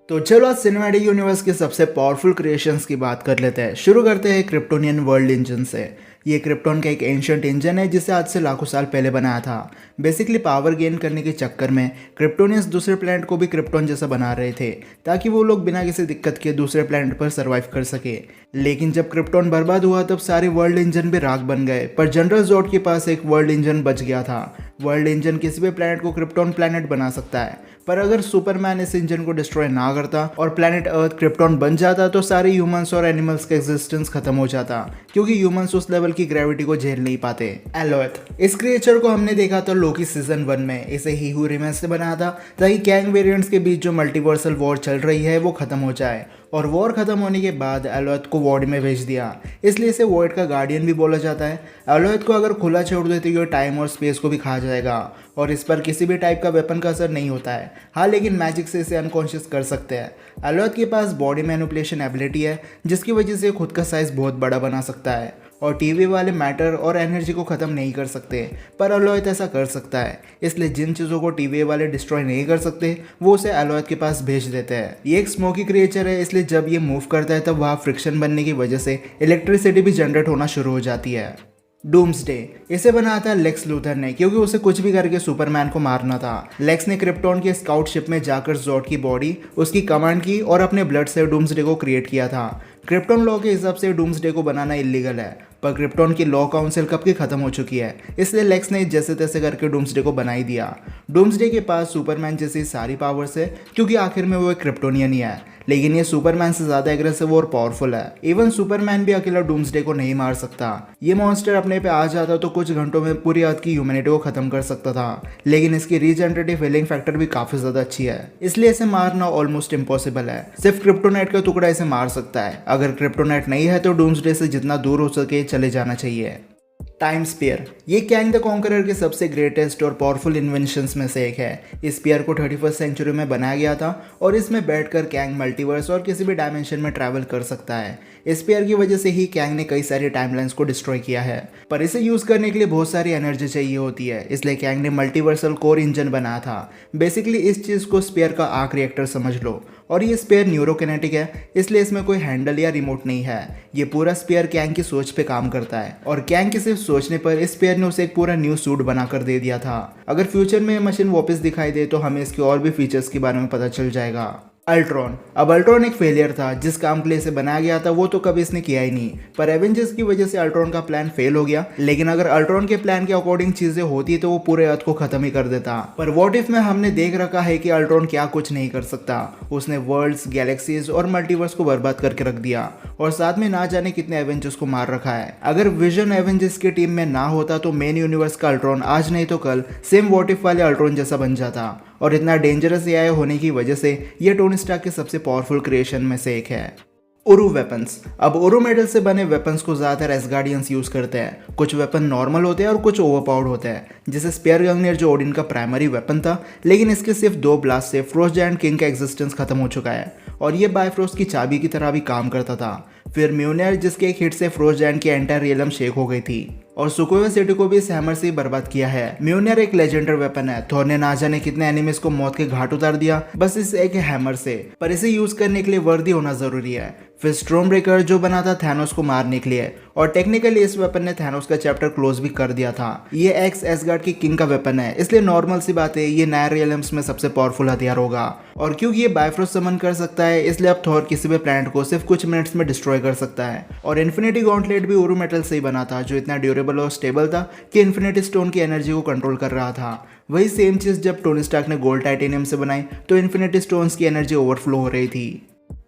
तो चलो आज सिनेमैटिक यूनिवर्स के सबसे पावरफुल क्रिएशंस की बात कर लेते हैं। शुरू करते हैं क्रिप्टोनियन वर्ल्ड इंजन से। ये क्रिप्टॉन का एक एंशियंट इंजन है जिसे आज से लाखों साल पहले बनाया था। बेसिकली पावर गेन करने के चक्कर में क्रिप्टोनियंस दूसरे प्लैनेट को भी क्रिप्टॉन जैसा बना रहे थे ताकि वो लोग बिना किसी दिक्कत के दूसरे प्लैनेट पर सर्वाइव कर सके। लेकिन जब क्रिप्टॉन बर्बाद हुआ तब सारे वर्ल्ड इंजन भी राख बन गए, पर जनरल जोड के पास एक वर्ल्ड इंजन बच गया था। वर्ल्ड इंजन किसी भी प्लैनेट को क्रिप्टॉन प्लैनेट बना सकता है, पर अगर सुपरमैन इस इंजन को डिस्ट्रॉय ना करता और प्लैनेट अर्थ क्रिप्टॉन बन जाता तो सारे ह्यूमंस और एनिमल्स का एग्जिस्टेंस खत्म हो जाता, क्योंकि ह्यूमंस उस लेवल की ग्रेविटी को झेल नहीं पाते। एलोथ, इस क्रिएचर को हमने देखा था लोकी सीजन 1 में। इसे ही हु रिमेन्स ने बनाया था ताकि कैंग वेरिएंट्स के बीच जो मल्टीवर्सल वॉर चल रही है वो खत्म हो जाए, और वॉर खत्म होने के बाद एलोथ को वॉइड में भेज दिया, इसलिए इसे वॉइड का गार्डियन भी बोला जाता है। एलोथ को अगर खुला छोड़ देते तो टाइम और स्पेस को भी खा जाएगा और इस पर किसी भी टाइप का वेपन का असर नहीं होता है। हाँ, लेकिन मैजिक से इसे अनकॉन्शियस कर सकते हैं। एलोथ के पास बॉडी मैनिपुलेशन एबिलिटी है जिसकी वजह से खुद का साइज बहुत बड़ा बना सकता है, और टीवी वाले मैटर और एनर्जी को ख़त्म नहीं कर सकते, पर एलोथ ऐसा कर सकता है। इसलिए जिन चीज़ों को टीवी वाले डिस्ट्रॉय नहीं कर सकते वो उसे एलोथ के पास भेज देते हैं। ये एक स्मोकी क्रिएचर है, इसलिए जब ये मूव करता है तब वहाँ फ्रिक्शन बनने की वजह से इलेक्ट्रिसिटी भी जनरेट होना शुरू हो जाती है। डूम्सडे, इसे बनाया था लेक्स लूथर ने, क्योंकि उसे कुछ भी करके सुपरमैन को मारना था। लेक्स ने क्रिप्टॉन के स्काउट शिप में जाकर जोड की बॉडी, उसकी कमांड की और अपने ब्लड से डूम्सडे को क्रिएट किया था। क्रिप्टॉन लॉ के हिसाब से डूम्सडे को बनाना इलीगल है, पर क्रिप्टॉन की लॉ काउंसिल कब की खत्म हो चुकी है, इसलिए लेक्स ने जैसे तैसे करके डूम्सडे को बना ही दिया। डूम्सडे के पास सुपरमैन जैसी सारी पावर्स है, क्योंकि आखिर में वो एक क्रिप्टोनियन ही है, लेकिन ये सुपरमैन से ज़्यादा एग्रेसिव और पावरफुल है। इवन सुपरमैन भी अकेला डूम्सडे को नहीं मार सकता। ये मॉन्स्टर अपने पे आ जाता तो कुछ घंटों में पूरी अर्थ की ह्यूमैनिटी को खत्म कर सकता था, लेकिन इसकी रीजनरेटिव हीलिंग फैक्टर भी काफ़ी ज़्यादा अच्छी है, इसलिए इसे मारना ऑलमोस्ट इम्पॉसिबल है। सिर्फ क्रिप्टोनाइट का टुकड़ा इसे मार सकता है। अगर क्रिप्टोनाइट नहीं है तो डूम्सडे से जितना दूर हो सके चले जाना चाहिए। टाइम स्पीयर, ये कैंग द कॉन्करर के सबसे ग्रेटेस्ट और पावरफुल इन्वेंशंस में से एक है। इस स्पीयर को 31st सेंचुरी में बनाया गया था और इसमें बैठकर कैंग मल्टीवर्स और किसी भी डायमेंशन में ट्रैवल कर सकता है। इस स्पीयर की वजह से ही कैंग ने कई सारी टाइमलाइंस को डिस्ट्रॉय किया है, पर इसे यूज करने के लिए बहुत सारी एनर्जी चाहिए होती है, इसलिए कैंग ने मल्टीवर्सल कोर इंजन बनाया था। बेसिकली इस चीज को स्पीयर का आर्क रिएक्टर समझ लो, और ये स्पेयर न्यूरोकिनेटिक है, इसलिए इसमें कोई हैंडल या रिमोट नहीं है। ये पूरा स्पेयर कैंग की सोच पे काम करता है, और कैंग के सिर्फ सोचने पर इस स्पेयर ने उसे एक पूरा न्यू सूट बनाकर दे दिया था। अगर फ्यूचर में ये मशीन वापस दिखाई दे तो हमें इसके और भी फीचर्स के बारे में पता चल जाएगा। अल्ट्रॉन, अब अल्ट्रॉन एक फेलियर था। जिस काम के लिए इसे बनाया गया था वो तो कभी इसने किया ही नहीं, पर एवेंजर्स की वजह से अल्ट्रॉन का प्लान फेल हो गया। लेकिन अगर अल्ट्रॉन के प्लान के अकॉर्डिंग चीजें होती तो वो पूरे अर्थ को खत्म ही कर देता। पर व्हाट इफ में हमने देख रखा है कि अल्ट्रॉन क्या कुछ नहीं कर सकता। उसने वर्ल्ड्स, गैलेक्सीज और मल्टीवर्स को बर्बाद करके रख दिया, और साथ में ना जाने कितने एवेंजर्स को मार रखा है। अगर विजन एवेंजर्स की टीम में ना होता तो मेन यूनिवर्स का अल्ट्रॉन आज नहीं तो कल सेम व्हाट इफ वाले अल्ट्रॉन जैसा बन जाता, और इतना डेंजरस एआई होने की वजह से ये टोनी स्टार्क के सबसे पावरफुल क्रिएशन में से एक है। उरु वेपन्स, अब उरु मेटल से बने वेपन्स को ज़्यादातर एसगार्डियंस यूज़ करते हैं। कुछ वेपन नॉर्मल होते हैं और कुछ ओवरपावर्ड होते हैं, जैसे स्पेयर गंगनियर जो ओडिन का प्राइमरी वेपन था, लेकिन इसके सिर्फ 2 ब्लास्ट से फ्रोस्ट जायंट किंग का एग्जिस्टेंस खत्म हो चुका है, और ये बायफ्रोस्ट की चाबी की तरह भी काम करता था। फिर म्यूनियर, जिसके एक हिट से फ्रोस्ट जायंट की एंटायर रियलम शेक हो गई थी, और सुकोवे सिटी को भी इस हैमर से ही बर्बाद किया है। म्यूनियर एक लेजेंडरी वेपन है। थॉर ने ना जाने कितने एनिमीज को मौत के घाट उतार दिया बस इस एक हैमर से, पर इसे यूज करने के लिए वर्दी होना जरूरी है। फिर स्ट्रॉम ब्रेकर जो बना था थैनोस को मारने के लिए, और टेक्निकली इस वेपन ने थैनोस का चैप्टर क्लोज भी कर दिया था। ये एक्स एसगार्ड की किंग का वेपन है, इसलिए नॉर्मल सी बात है ये नया रियलम्स में सबसे पावरफुल हथियार होगा। और क्योंकि ये बायफ्रोस्ट समन कर सकता है, इसलिए अब थॉर किसी भी प्लैनेट को सिर्फ कुछ मिनट्स में डिस्ट्रॉय कर सकता है। और इन्फिनिटी गॉन्टलेट भी उरु मेटल से ही बना था, जो इतना ड्यूरेबल और स्टेबल था कि इन्फिनिटी स्टोन की एनर्जी को कंट्रोल कर रहा था। वही सेम चीज जब टोनी स्टार्क ने गोल्ड टाइटेनियम से बनाई तो इन्फिनिटी स्टोन्स की एनर्जी ओवरफ्लो हो रही थी।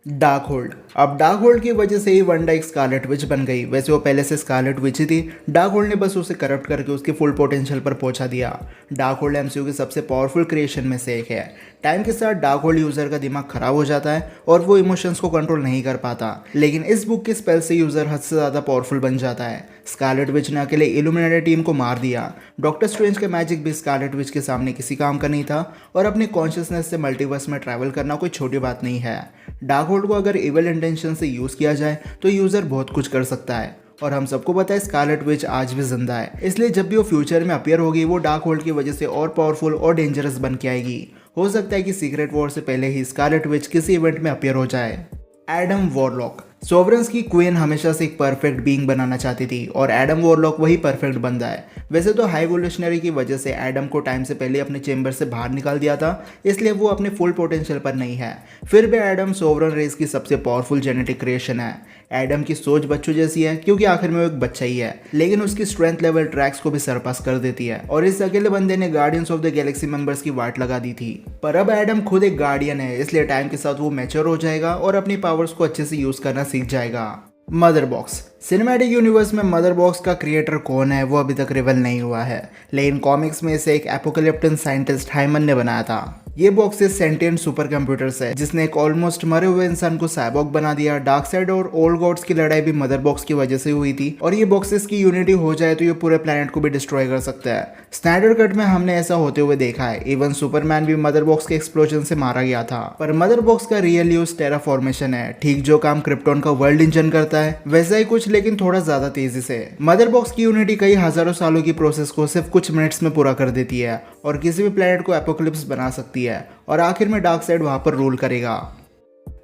डार्क होल्ड, अब डार्क होल्ड की वजह से ही वंडा एक स्कारलेट विच बन गई। वैसे वो पहले से स्कारलेट विच ही थी, डार्क होल्ड ने बस उसे करप्ट करके उसके फुल पोटेंशियल पर पहुंचा दिया। डार्क होल्ड एमसीयू की सबसे पावरफुल क्रिएशन में से एक है। टाइम के साथ डार्क होल्ड यूजर का दिमाग खराब हो जाता है और वो इमोशंस को कंट्रोल नहीं कर पाता, लेकिन इस बुक के स्पेल से यूजर हद से ज्यादा पावरफुल बन जाता है। स्कारलेट विच ने अकेले इल्यूमिनेटी टीम को मार दिया। डॉक्टर स्ट्रेंज का मैजिक भी स्कारलेट विच के सामने किसी काम का नहीं था, और अपने कॉन्शियसनेस से मल्टीवर्स में ट्रैवल करना कोई छोटी बात नहीं है। डार्क होल्ड को अगर इविल इंटेंशन से यूज किया जाए तो यूजर बहुत कुछ कर सकता है, और हम सबको पता है स्कारलेट विच आज भी जिंदा है, इसलिए जब भी वो फ्यूचर में अपीयर होगी वो डार्क होल्ड की वजह से और पावरफुल और डेंजरस बन के आएगी। हो सकता है कि सीक्रेट वॉर से पहले ही स्कारलेट विच किसी इवेंट में अपीयर हो जाए। एडम वॉरलॉक सोवरेंस की क्वीन हमेशा से एक परफेक्ट बीइंग बनाना चाहती थी और एडम वॉरलॉक वही परफेक्ट बंदा है। वैसे तो हाई एवोल्यूशनरी की वजह से एडम को टाइम से पहले अपने चेंबर से बाहर निकाल दिया था, इसलिए वो अपने फुल पोटेंशियल पर नहीं है। फिर भी एडम सोवरन रेस की सबसे पावरफुल जेनेटिक क्रिएशन है। एडम की सोच बच्चों जैसी है क्योंकि आखिर में वो एक बच्चा ही है, लेकिन उसकी स्ट्रेंथ लेवल ट्रैक्स को भी सरपास कर देती है और इस अकेले बंदे ने guardians of the Galaxy members की वाट लगा दी थी। पर अब एडम खुद एक गार्डियन है, इसलिए टाइम के साथ वो मैच्योर हो जाएगा और अपनी पावर्स को अच्छे से यूज करना सीख जाएगा। मदर बॉक्स सिनेमैटिक यूनिवर्स में मदर बॉक्स का क्रिएटर कौन है वो अभी तक रिवील नहीं हुआ है, लेकिन कॉमिक्स में इसे एक एपोकलिप्टिक साइंटिस्ट हाइमन ने बनाया था। ये बॉक्स एक सेंटिएंट सुपर कंप्यूटर्स है जिसने एक ऑलमोस्ट मरे हुए इंसान को साइबॉर्ग बना दिया। डार्कसाइड और ओल्ड गॉड्स की लड़ाई भी मदर बॉक्स की वजह से हुई थी और ये बॉक्सेस की यूनिटी हो जाए तो ये पूरे प्लेनेट को भी डिस्ट्रॉय कर सकता है। स्नाइडर कट में हमने ऐसा होते हुए देखा है, इवन सुपरमैन भी मदर बॉक्स के एक्सप्लोजन से मारा गया था। पर मदर बॉक्स का रियल यूज टेराफॉर्मेशन है, ठीक जो काम क्रिप्टॉन का वर्ल्ड इंजन करता है वैसा ही कुछ, लेकिन थोड़ा ज्यादा तेजी से। मदर बॉक्स की यूनिटी कई हजारों सालों की प्रोसेस को सिर्फ कुछ मिनट्स में पूरा कर देती है और किसी भी प्लेनेट को एपोकलिप्स बना सकती है और आखिर में डार्कसाइड वहां पर रूल करेगा।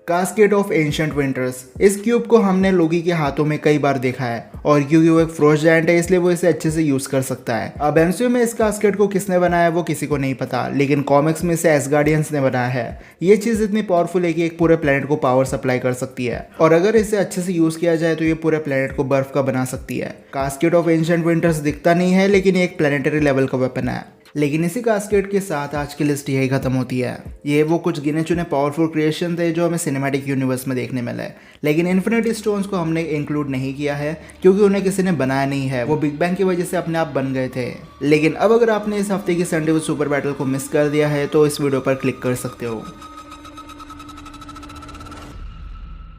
कास्केट ऑफ एंशिएंट विंटर्स इस क्यूब को हमने लोगी के हाथों में कई बार देखा है और क्योंकि वो एक फ्रोस्ट जायंट है इसलिए वो इसे अच्छे से यूज कर सकता है। अब एमसीयू में इस कास्केट को किसने बनाया वो किसी को नहीं पता, लेकिन कॉमिक्स में इसे एसगार्डियंस ने बनाया है। ये चीज इतनी पावरफुल है कि एक पूरे प्लेनेट को पावर सप्लाई कर सकती है और अगर इसे अच्छे से यूज किया जाए तो ये पूरे प्लेनेट को बर्फ का बना सकती है। कास्केट ऑफ एंशिएंट विंटर्स दिखता नहीं है, लेकिन ये एक प्लेनेटरी लेवल का वेपन है। लेकिन इसी कास्केट के साथ आज की लिस्ट यही खत्म होती है। ये वो कुछ गिने चुने पावरफुल क्रिएशन थे जो हमें सिनेमैटिक यूनिवर्स में देखने मिले, लेकिन इन्फिनिटी स्टोन्स को हमने इंक्लूड नहीं किया है क्योंकि उन्हें किसी ने बनाया नहीं है, वो बिग बैंग की वजह से अपने आप बन गए थे। लेकिन अब अगर आपने इस हफ्ते की संडे विद सुपर बैटल को मिस कर दिया है तो इस वीडियो पर क्लिक कर सकते हो।